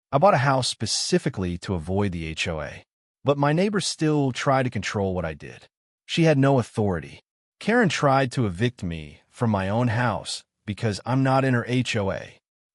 I bought a house specifically to avoid the HOA, but my neighbor still tried to control what I did. She had no authority. Karen tried to evict me from my own house because I'm not in her HOA.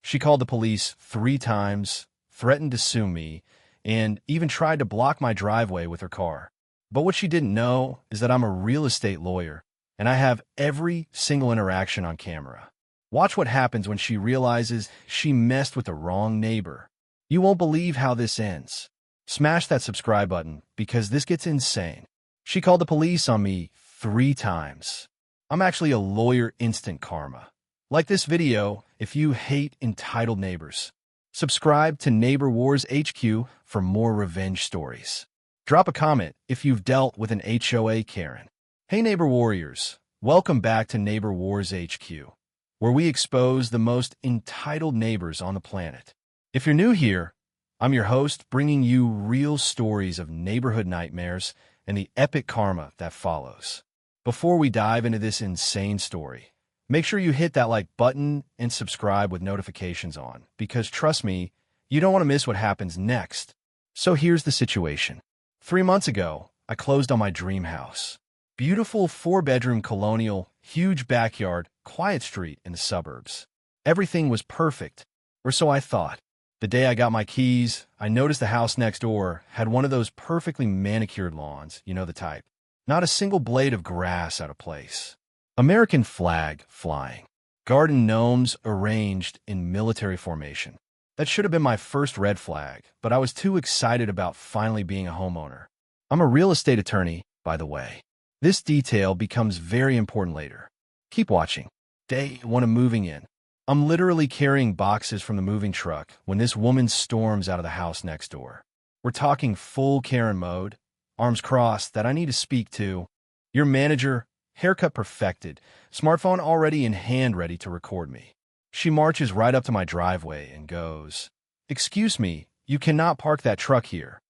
She called the police 3 times, threatened to sue me, and even tried to block my driveway with her car. But what she didn't know is that I'm a real estate lawyer, and I have every single interaction on camera. Watch what happens when she realizes she messed with the wrong neighbor. You won't believe how this ends. Smash that subscribe button because this gets insane. She called the police on me 3 times. I'm actually a lawyer instant karma. Like this video if you hate entitled neighbors. Subscribe to NeighborWars HQ for more revenge stories. Drop a comment if you've dealt with an HOA Karen. Hey Neighbor Warriors, welcome back to NeighborWars HQ, where we expose the most entitled neighbors on the planet. If you're new here, I'm your host bringing you real stories of neighborhood nightmares and the epic karma that follows. Before we dive into this insane story, make sure you hit that like button and subscribe with notifications on, because trust me, you don't want to miss what happens next. So here's the situation. 3 months ago, I closed on my dream house. Beautiful 4-bedroom colonial, huge backyard, quiet street in the suburbs. Everything was perfect, or so I thought. The day I got my keys, I noticed the house next door had one of those perfectly manicured lawns, you know the type. Not a single blade of grass out of place. American flag flying. Garden gnomes arranged in military formation. That should have been my first red flag, but I was too excited about finally being a homeowner. I'm a real estate attorney, by the way. This detail becomes very important later. Keep watching. Day 1 of moving in. I'm literally carrying boxes from the moving truck when this woman storms out of the house next door. We're talking full Karen mode, arms crossed that I need to speak to. Your manager, haircut perfected, smartphone already in hand ready to record me. She marches right up to my driveway and goes, "Excuse me, you cannot park that truck here."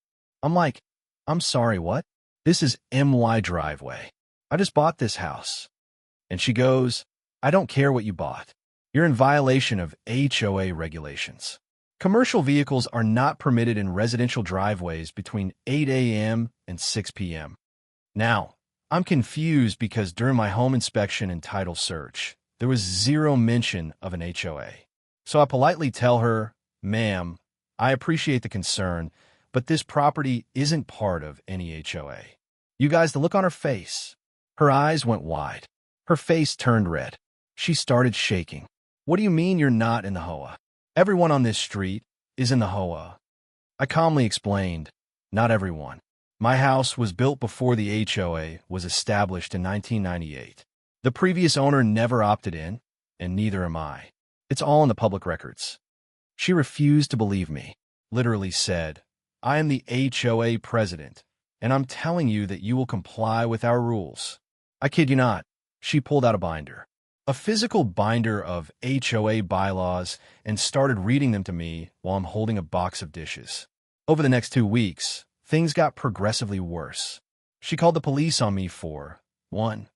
I'm like, "I'm sorry, what?" "This is MY driveway. I just bought this house." And she goes, "I don't care what you bought. You're in violation of HOA regulations. Commercial vehicles are not permitted in residential driveways between 8 a.m. and 6 p.m. Now, I'm confused because during my home inspection and title search, there was 0 mention of an HOA. So I politely tell her, "Ma'am, I appreciate the concern, but this property isn't part of any HOA." You guys, the look on her face. Her eyes went wide. Her face turned red. She started shaking. "What do you mean you're not in the HOA? Everyone on this street is in the HOA." I calmly explained, "Not everyone. My house was built before the HOA was established in 1998. The previous owner never opted in, and neither am I. It's all in the public records." She refused to believe me, literally said, "I am the HOA president, and I'm telling you that you will comply with our rules." I kid you not. She pulled out a binder. A physical binder of HOA bylaws, and started reading them to me while I'm holding a box of dishes. Over the next 2 weeks, things got progressively worse. She called the police on me for 1.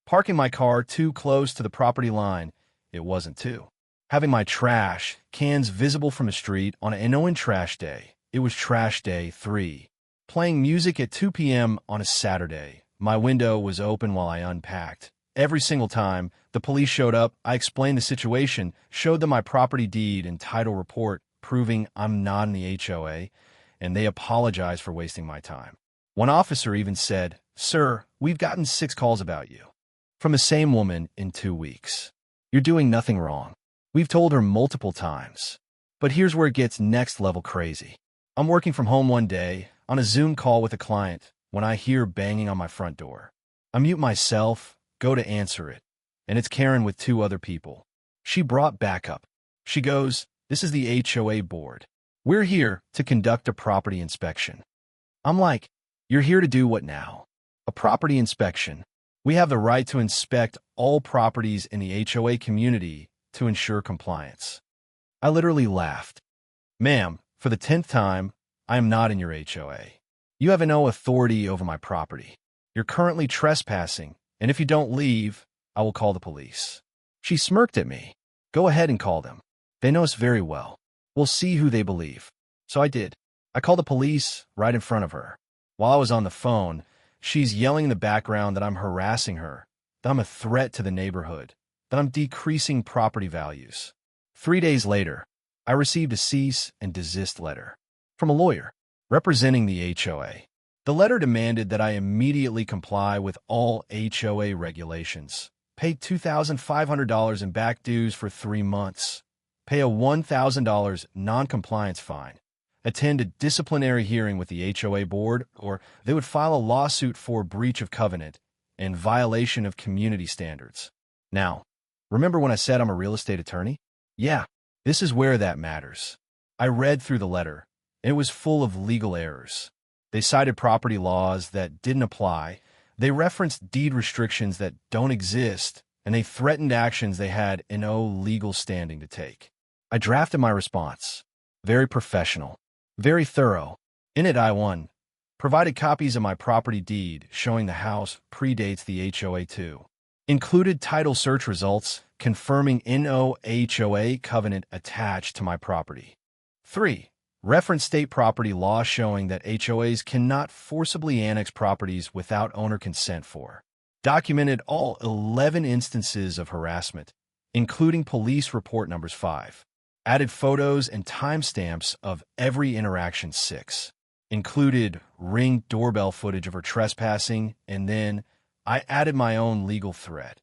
Parking my car too close to the property line. It wasn't 2. Having my trash cans visible from the street on an unknown trash day. It was trash day 3. Playing music at 2 p.m. on a Saturday. My window was open while I unpacked. Every single time the police showed up, I explained the situation, showed them my property deed and title report proving I'm not in the HOA, and they apologized for wasting my time. One officer even said, "Sir, we've gotten 6 calls about you from the same woman in 2 weeks. You're doing nothing wrong." We've told her multiple times. But here's where it gets next level crazy. I'm working from home one day on a Zoom call with a client when I hear banging on my front door. I mute myself, go to answer it, and it's Karen with 2 other people. She brought backup. She goes, "This is the HOA board. We're here to conduct a property inspection." I'm like, "You're here to do what now?" "A property inspection. We have the right to inspect all properties in the HOA community to ensure compliance." I literally laughed. "Ma'am, for the 10th time, I am not in your HOA. You have no authority over my property. You're currently trespassing, and if you don't leave, I will call the police." She smirked at me. "Go ahead and call them. They know us very well. We'll see who they believe." So I did. I called the police right in front of her. While I was on the phone, she's yelling in the background that I'm harassing her, that I'm a threat to the neighborhood, that I'm decreasing property values. 3 days later, I received a cease and desist letter from a lawyer representing the HOA. The letter demanded that I immediately comply with all HOA regulations, pay $2,500 in back dues for 3 months, pay a $1,000 non-compliance fine, attend a disciplinary hearing with the HOA board, or they would file a lawsuit for breach of covenant and violation of community standards. Now, remember when I said I'm a real estate attorney? Yeah, this is where that matters. I read through the letter, and it was full of legal errors. They cited property laws that didn't apply, they referenced deed restrictions that don't exist, and they threatened actions they had no legal standing to take. I drafted my response. Very professional. Very thorough. In it, I provided copies of my property deed showing the house predates the HOA 2. Included title search results confirming no HOA covenant attached to my property. 3. Reference state property law showing that HOAs cannot forcibly annex properties without owner consent for. Documented all 11 instances of harassment, including police report numbers 5. Added photos and timestamps of every interaction 6. Included Ring doorbell footage of her trespassing, and then I added my own legal threat.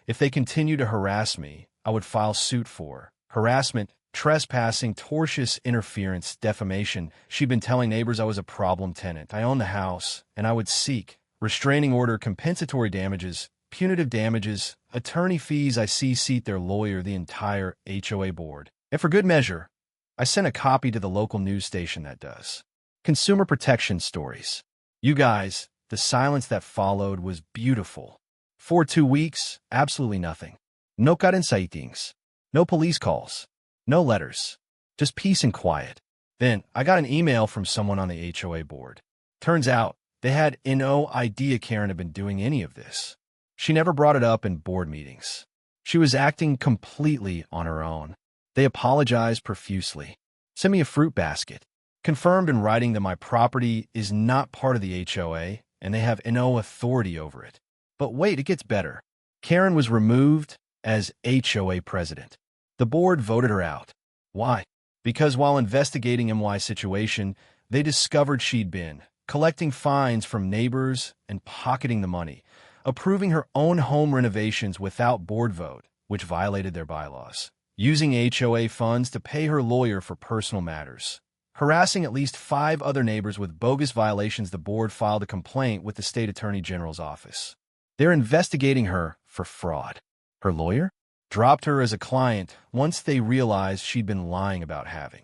If they continue to harass me, I would file suit for harassment, trespassing, tortious interference, defamation. She'd been telling neighbors I was a problem tenant. I owned the house, and I would seek restraining order, compensatory damages, punitive damages, attorney fees. I CC'd their lawyer, the entire HOA board. And for good measure, I sent a copy to the local news station that does consumer protection stories. You guys, the silence that followed was beautiful. For 2 weeks, absolutely nothing. No Karen sightings. No police calls. No letters. Just peace and quiet. Then, I got an email from someone on the HOA board. Turns out, they had no idea Karen had been doing any of this. She never brought it up in board meetings. She was acting completely on her own. They apologized profusely. Sent me a fruit basket. Confirmed in writing that my property is not part of the HOA and they have no authority over it. But wait, it gets better. Karen was removed as HOA president. The board voted her out. Why? Because while investigating MY's situation, they discovered she'd been collecting fines from neighbors and pocketing the money, approving her own home renovations without board vote, which violated their bylaws, using HOA funds to pay her lawyer for personal matters, harassing at least 5 other neighbors with bogus violations. The board filed a complaint with the state attorney general's office. They're investigating her for fraud. Her lawyer dropped her as a client once they realized she'd been lying about having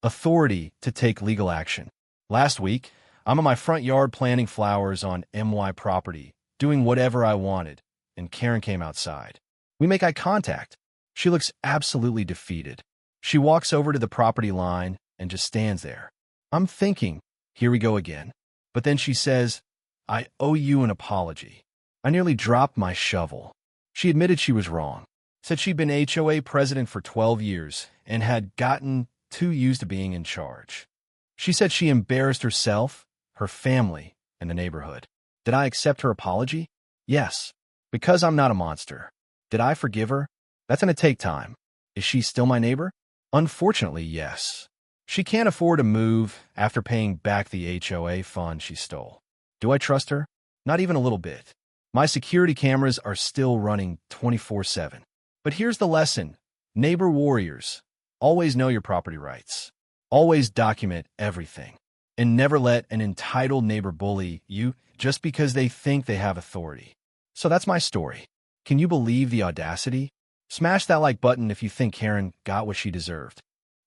authority to take legal action. Last week, I'm in my front yard planting flowers on MY property, doing whatever I wanted, and Karen came outside. We make eye contact. She looks absolutely defeated. She walks over to the property line and just stands there. I'm thinking, here we go again. But then she says, I owe you an apology. I nearly dropped my shovel. She admitted she was wrong. Said she'd been HOA president for 12 years and had gotten too used to being in charge. She said she embarrassed herself, her family, and the neighborhood. Did I accept her apology? Yes, because I'm not a monster. Did I forgive her? That's going to take time. Is she still my neighbor? Unfortunately, yes. She can't afford to move after paying back the HOA fund she stole. Do I trust her? Not even a little bit. My security cameras are still running 24/7. But here's the lesson. Neighbor warriors, always know your property rights. Always document everything. And never let an entitled neighbor bully you just because they think they have authority. So that's my story. Can you believe the audacity? Smash that like button if you think Karen got what she deserved.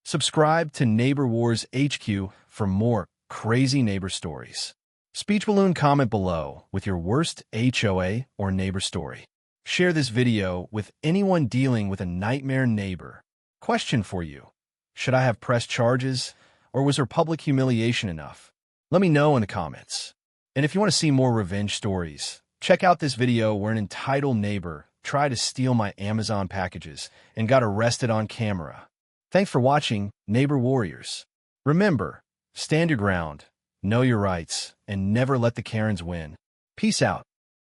Subscribe to NeighborWars HQ for more crazy neighbor stories. Speech balloon comment below with your worst HOA or neighbor story. Share this video with anyone dealing with a nightmare neighbor. Question for you. Should I have pressed charges, or was her public humiliation enough? Let me know in the comments. And if you want to see more revenge stories, check out this video where an entitled neighbor tried to steal my Amazon packages and got arrested on camera. Thanks for watching, Neighbor Warriors. Remember, stand your ground, know your rights, and never let the Karens win. Peace out.